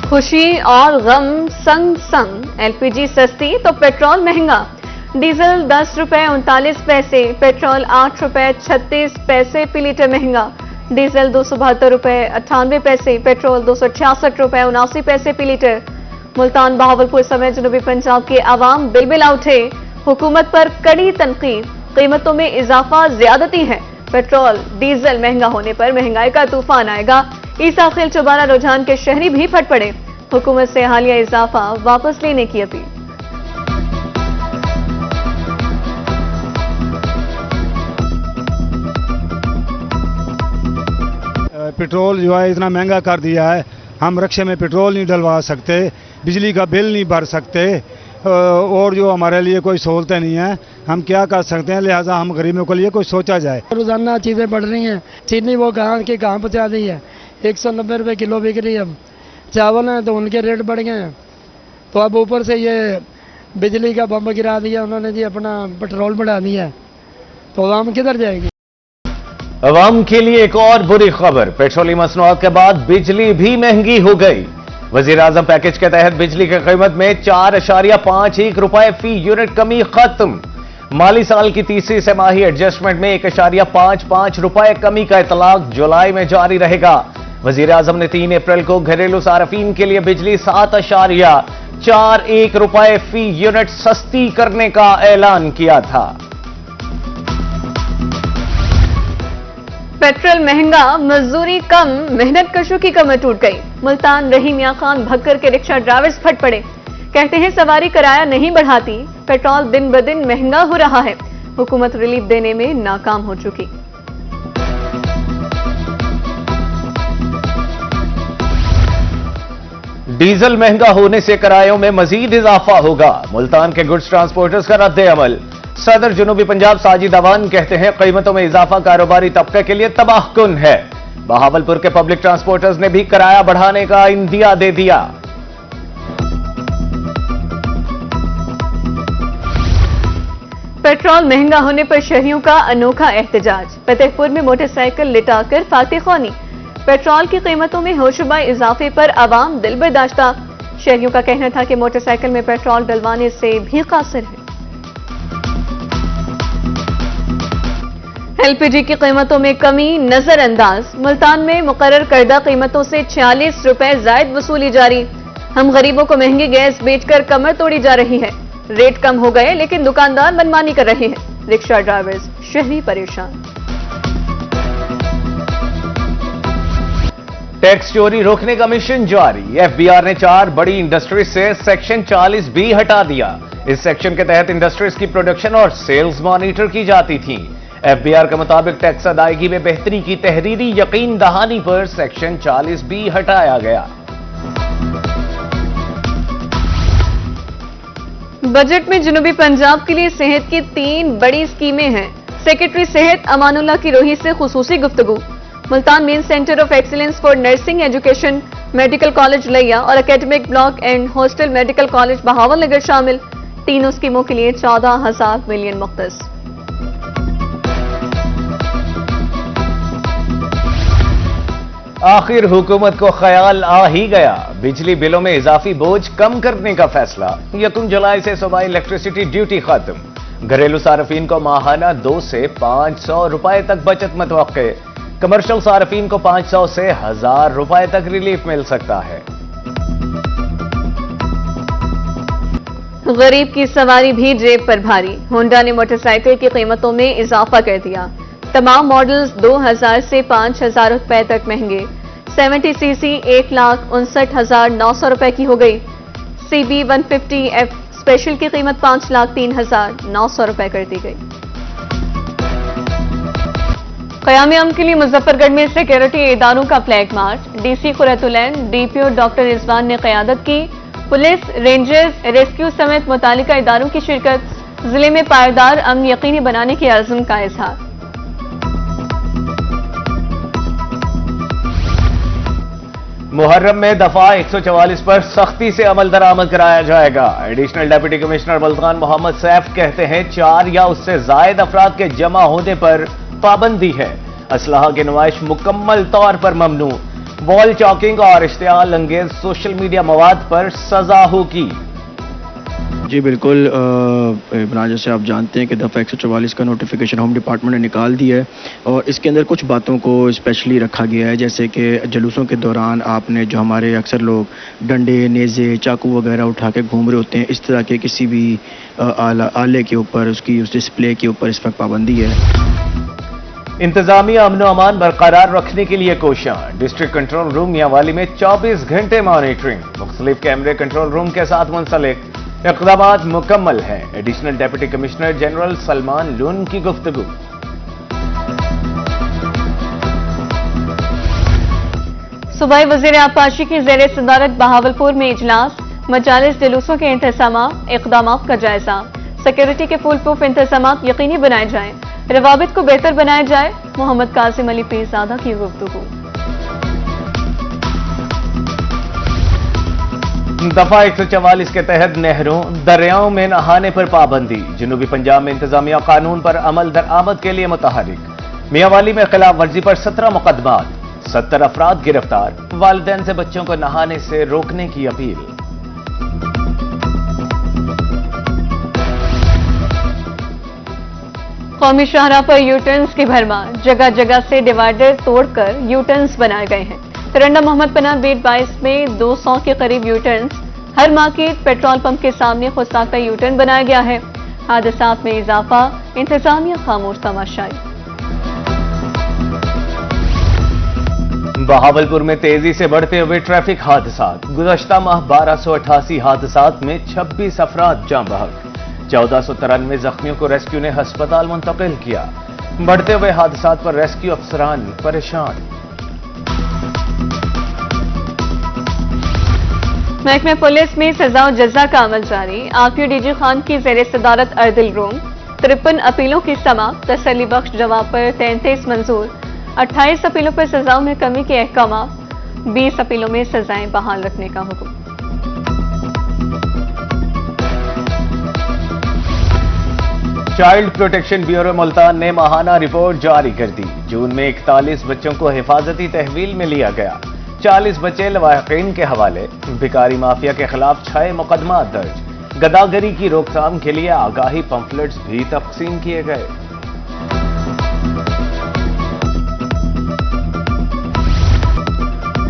खुशी और गम संग संग, एलपीजी सस्ती तो पेट्रोल महंगा। डीजल 10 रुपए 39 पैसे, पेट्रोल 8 रुपए 36 पैसे फी लीटर महंगा। डीजल 272 रुपए 98 पैसे, पेट्रोल 266 रुपए 79 पैसे फी लीटर। मुल्तान, बहावलपुर समेत जनूबी पंजाब के आवाम बिलबिला उठे, हुकूमत पर कड़ी तनकीद। कीमतों में इजाफा ज्यादती है, पेट्रोल डीजल महंगा होने पर महंगाई का तूफान आएगा। ईसा खेल चौबारा रुझान के शहरी भी फट पड़े, हुकूमत से हालिया इजाफा वापस लेने की अपील। पेट्रोल जो है इतना महंगा कर दिया है, हम रिक्शे में पेट्रोल नहीं डलवा सकते, बिजली का बिल नहीं भर सकते, और जो हमारे लिए कोई सहूलतें नहीं है, हम क्या कर सकते हैं। लिहाजा हम गरीबों के लिए कोई सोचा जाए। रोजाना चीज़ें बढ़ रही हैं, चीनी वो कहाँ की कहाँ पहुँचा दी है, 190 रुपये किलो बिक रही है। अब चावल हैं तो उनके रेट बढ़ गए हैं, तो अब ऊपर से ये बिजली का बम गिरा दिया उन्होंने जी, अपना पेट्रोल बढ़ा दिया है, तो आवाम किधर जाएगी। अवाम के लिए एक और बुरी खबर, पेट्रोलियम मसनूआत के बाद बिजली भी महंगी हो गई। वजीर आजम पैकेज के तहत बिजली की कीमत में 4.51 रुपए फी यूनिट कमी खत्म। माली साल की तीसरी तिमाही एडजस्टमेंट में 1.55 रुपए कमी का इतलाक जुलाई में जारी रहेगा। वजीर आजम ने 3 अप्रैल को घरेलू सार्फिन के लिए बिजली 7.41 रुपए फी यूनिट सस्ती करने का ऐलान किया था। पेट्रोल महंगा, मजदूरी कम, मेहनत कशों की कमर टूट गई। मुल्तान रहीम मियां खान भक्कर के रिक्शा ड्राइवर्स फट पड़े, कहते हैं सवारी किराया नहीं बढ़ाती, पेट्रोल दिन ब दिन महंगा हो रहा है, हुकूमत रिलीफ देने में नाकाम हो चुकी। डीजल महंगा होने से किरायों में मजीद इजाफा होगा, मुल्तान के गुड्स ट्रांसपोर्टर्स का रद्द अमल। सदर जनूबी पंजाब साजिद अवान कहते हैं कीमतों में इजाफा कारोबारी तबके के लिए तबाहकुन है। बहावलपुर के पब्लिक ट्रांसपोर्टर्स ने भी किराया बढ़ाने का इंदिया दे दिया। पेट्रोल महंगा होने पर शहरियों का अनोखा एहतजाज, फतेहपुर में मोटरसाइकिल लिटाकर फातिखानी। पेट्रोल की कीमतों में होशरुबा इजाफे पर आवाम दिल बर्दाश्ता, शहरियों का कहना था कि मोटरसाइकिल में पेट्रोल डलवाने से भी कासिर है। एलपीजी की कीमतों में कमी नजरअंदाज, मुल्तान में मुकर्रर करदा कीमतों से 46 रुपए जायद वसूली जारी। हम गरीबों को महंगी गैस बेचकर कमर तोड़ी जा रही है, रेट कम हो गए लेकिन दुकानदार मनमानी कर रहे हैं, रिक्शा ड्राइवर्स शहरी परेशान। टैक्स चोरी रोकने का मिशन जारी, एफबीआर ने 4 बड़ी इंडस्ट्रीज से सेक्शन 40B हटा दिया। इस सेक्शन के तहत इंडस्ट्रीज की प्रोडक्शन और सेल्स मॉनिटर की जाती थी। एफबीआर के मुताबिक टैक्स अदायगी में बेहतरी की तहरीरी यकीन दहानी पर सेक्शन 40B हटाया गया। बजट में जनूबी पंजाब के लिए सेहत की 3 बड़ी स्कीमें हैं। सेक्रेटरी सेहत अमानुल्लाह की रोही से खुसूसी गुफ्तगू। Multan main centre of excellence for nursing education, medical college Layyah और academic block and hostel medical college Bahawalnagar शामिल। तीनों स्कीमों के लिए 14,000 मिलियन मुख्तस। आखिर हुकूमत को ख्याल आ ही गया, बिजली बिलों में इजाफी बोझ कम करने का फैसला। 1 जुलाई से सुबह इलेक्ट्रिसिटी ड्यूटी खत्म। घरेलू सार्फिन को माहाना 200 से 500 रुपए तक बचत मुतवक्के। कमर्शियल सार्फिन को 500 से 1000 रुपए तक रिलीफ मिल सकता है। गरीब की सवारी भी जेब पर भारी, होंडा ने मोटरसाइकिल की कीमतों में इजाफा कर दिया। तमाम मॉडल्स 2000 से 5000 रुपए तक महंगे। 70cc 1,59,900 रुपए की हो गई। CB 150F स्पेशल की कीमत 5,03,900 रुपए कर दी गई। क़याम अमन के लिए मुजफ्फरगढ़ में सिक्योरिटी इदारों का flag march, DC Quratulain DPO doctor Rizwan ने क़यादत की। पुलिस, रेंजर्स, रेस्क्यू समेत मुतालिका इदारों की शिरकत, जिले में पायदार अमन यकीनी बनाने के अज़्म का इजहार। मुहर्रम में दफा 144 पर सख्ती से अमल दरामद कराया जाएगा। Additional deputy commissioner Multan Mohammad Saif कहते हैं 4 या उससे जायद अफराद के जमा होने पर पाबंदी है। असलहा की नुमाइश मुकम्मल तौर पर ममनू। वॉल चॉकिंग और इश्तियाल अंगेज सोशल मीडिया मवाद पर सजा होगी। जी बिल्कुल इमरान, जैसे आप जानते हैं कि दफ़ा 144 का नोटिफिकेशन होम डिपार्टमेंट ने निकाल दिया है और इसके अंदर कुछ बातों को स्पेशली रखा गया है, जैसे कि जुलूसों के दौरान आपने जो हमारे अक्सर लोग डंडे, नेज़े, चाकू वगैरह उठा के घूम रहे होते हैं, इस तरह के किसी भी आले के ऊपर, उसकी उस डिस्प्ले के ऊपर इस वक्त पाबंदी है। इंतजामिया अमन अमान बरकरार रखने के लिए कोशिश। डिस्ट्रिक्ट कंट्रोल रूम मियांवाली में 24 घंटे मॉनिटरिंग, मुख्तलिफ कैमरे कंट्रोल रूम के साथ मुंसलिक, इक़दामात मुकम्मल हैं। Additional deputy commissioner general Salman लून की गुफ्तगू। सूबाई वज़ीर आबपाशी की ज़ेर सदारत बहावलपुर में इजलास, मजालिस जुलूसों के इंतज़ामात, इक़दामात का जायजा। सिक्योरिटी के फुल प्रूफ इंतज़ामात यकीनी बनाए जाएं, रवाबित को बेहतर बनाया जाए। मोहम्मद कासिम अली पीरज़ादा की गुफ्तगू। दफा 144 के तहत नहरों, दरियाओं में नहाने पर पाबंदी। जनूबी पंजाब में इंतजामिया कानून पर अमल दरामद के लिए मुतहरिक। मियांवाली में खिलाफ वर्जी पर 17 मुकदमात, 70 अफराद गिरफ्तार। वालिदैन से बच्चों को नहाने से रोकने की अपील। कौमी शाहराह पर यूटर्न्स की भरमार, जगह जगह से डिवाइडर तोड़कर यूटर्न्स बनाए गए हैं। तरंडा मोहम्मद पनाह बेट 22 में 200 के करीब यूटर्न्स, हर मार्केट पेट्रोल पंप के सामने खुद साख्ता यूटर्न बनाया गया है। हादसात में इजाफा, इंतजामिया खामोश तमाशाई। बहावलपुर में तेजी से बढ़ते हुए ट्रैफिक हादसात। गुज़श्ता माह 1288 हादसात में 26 अफराद जाँ बहक, 1493 जख्मियों को रेस्क्यू ने हस्पताल मुंतकिल किया। बढ़ते हुए हादसात पर रेस्क्यू अफसरान परेशान। महकमे पुलिस में सजा और जजा का अमल जारी। आरपीओ डीजी खान की ज़ेर सदारत अर्दिल रूम, 53 अपीलों की समाअत, तसल्ली बख्श जवाब पर 33 मंजूर। 28 अपीलों पर सजाओं में कमी के अहकाम, 20 अपीलों में सजाएं बहाल रखने का हुक्म। चाइल्ड प्रोटेक्शन ब्यूरो मुल्तान ने माहाना रिपोर्ट जारी कर दी। जून में 41 बच्चों को हिफाजती तहवील में लिया गया, 40 बच्चे लवाहिकीन के हवाले। भिखारी माफिया के खिलाफ 6 मुकदमा दर्ज। गदागरी की रोकथाम के लिए आगाही पंफलेट्स भी तकसीम किए गए।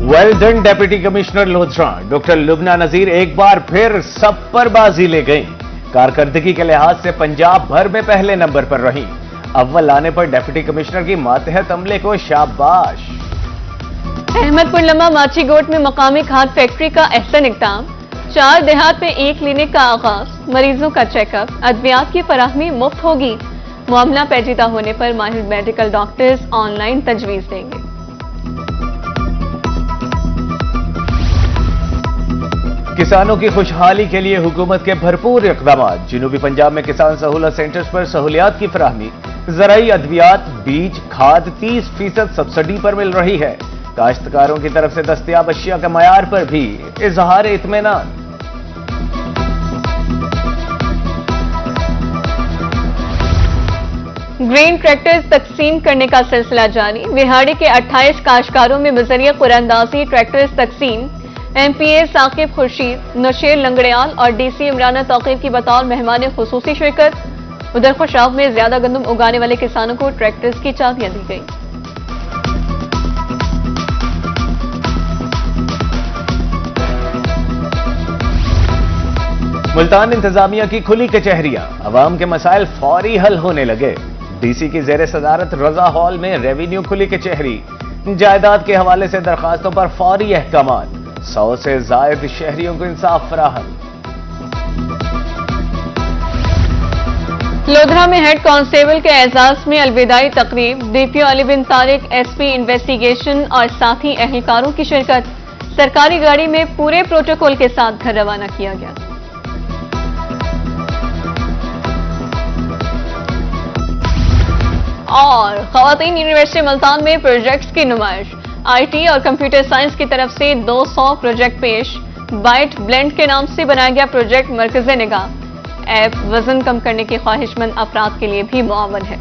Well done deputy commissioner Lodhran doctor Lubna Nazir एक बार फिर सब पर बाजी ले गई। कारकर्दगी के लिहाज से पंजाब भर में पहले नंबर पर रही। अव्वल आने पर डिप्टी कमिश्नर की मातहत अमले को शाबाश। अहमदपुर लम्मा माचीगोट में मकामी खाद फैक्ट्री का अहसन इक़दाम, 4 देहात में 1 क्लिनिक का आगाज। मरीजों का चेकअप, अद्वियात की फराहमी मुफ्त होगी। मामला पेचीदा होने पर माहिर मेडिकल डॉक्टर्स ऑनलाइन तजवीज देंगे। किसानों की खुशहाली के लिए हुकूमत के भरपूर इक़दाम। जनूबी पंजाब में किसान सहूलत सेंटर्स पर सहूलियात की फराहमी, ज़राई अद्वियात, बीज, खाद 30% सब्सिडी पर मिल रही है। काश्तकारों की तरफ से दस्तयाब अशिया के मयार पर भी इजहार इत्मीनान। ग्रेन ट्रैक्टर्स तकसीम करने का सिलसिला जारी। विहाड़ी के 28 काश्तकारों में बजरिया कुरानंदाजी ट्रैक्टर्स तकसीम। एमपीए साकिब खुर्शीद, नशेर लंगड़ियाल और डीसी इमराना तौकीब की बतौर मेहमान खुसूसी शिरकत। उधर खुशाब में ज्यादा गंदम उगाने वाले किसानों को ट्रैक्टर्स की चाबियां दी गई। मुल्तान इंतजामिया की खुली कचहरियां, अवाम के मसाइल फौरी हल होने लगे। डीसी की ज़ेर सदारत रजा हॉल में रेवेन्यू खुली कचहरी, जायदाद के हवाले से दरखास्तों पर फौरी अहकामात। 100 से जायद शहरियों को इंसाफ फराहम। लोधरा में हेड कांस्टेबल के एजाज में अलविदाई तकरीब। डीपीओ अली बिन तारिक, एसपी इन्वेस्टिगेशन और साथी एहलकारों की शिरकत। सरकारी गाड़ी में पूरे प्रोटोकॉल के साथ घर रवाना किया गया। और खवातीन यूनिवर्सिटी मुल्तान में प्रोजेक्ट्स की नुमाइश। आईटी और कंप्यूटर साइंस की तरफ से 200 प्रोजेक्ट पेश। बाइट ब्लेंड के नाम से बनाया गया प्रोजेक्ट मरकज़ निगाह। ऐप वजन कम करने की ख्वाहिशमंद अफराद के लिए भी मुआवन है।